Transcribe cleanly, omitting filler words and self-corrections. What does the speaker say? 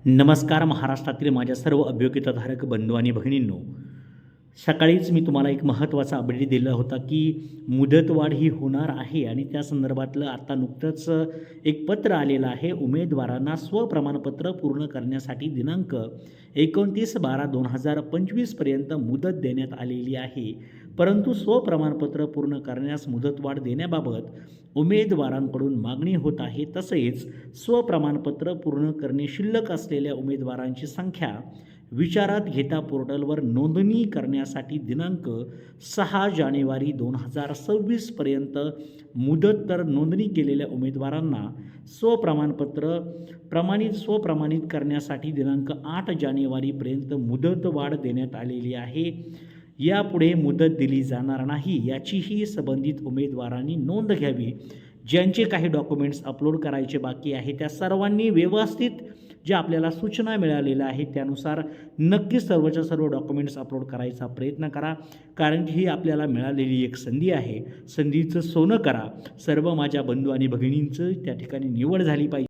नमस्कार महाराष्ट्रातील माझ्या सर्व अभ्योगिताधारक बंधू आणि भगिनींनो, सकाळीच मी तुम्हाला एक महत्त्वाचा अपडेट दिला होता की मुदतवाढ ही होणार आहे आणि त्या संदर्भातलं आता नुकतंच एक पत्र आलेलं आहे. उमेदवारांना स्वप्रमाणपत्र पूर्ण करण्यासाठी दिनांक 29/12/2025 पर्यंत मुदत देण्यात आलेली आहे. परंतु स्वप्रमाणपत्र पूर्ण करण्यास मुदतवाढ देण्याबाबत उमेदवारांकडून मागणी होत आहे. तसेच स्वप्रमाणपत्र पूर्ण करणे शिल्लक असलेल्या उमेदवारांची संख्या विचारात घेता पोर्टलवर नोंदणी करण्यासाठी दिनांक 6 जानेवारी 2026 पर्यंत मुदत, तर नोंदणी केलेल्या उमेदवारांना स्वप्रमाणित करण्यासाठी दिनांक 8 जानेवारीपर्यंत मुदतवाढ देण्यात आलेली आहे. यापुढे मुदत दिली जाणार नाही याचीही संबंधित उमेदवारांनी नोंद घ्यावी. ज्यांचे काही डॉक्युमेंट्स अपलोड करायचे बाकी आहे त्या सर्वांनी व्यवस्थित ज्या आपल्याला सूचना मिळालेल्या आहेत त्यानुसार नक्कीच सर्वच्या सर्व डॉक्युमेंट्स अपलोड करायचा प्रयत्न करा, कारण की ही आपल्याला मिळालेली एक संधी आहे. संधीचं सोनं करा. सर्व माझ्या बंधू आणि भगिनींचं त्या ठिकाणी निवड झाली पाहिजे.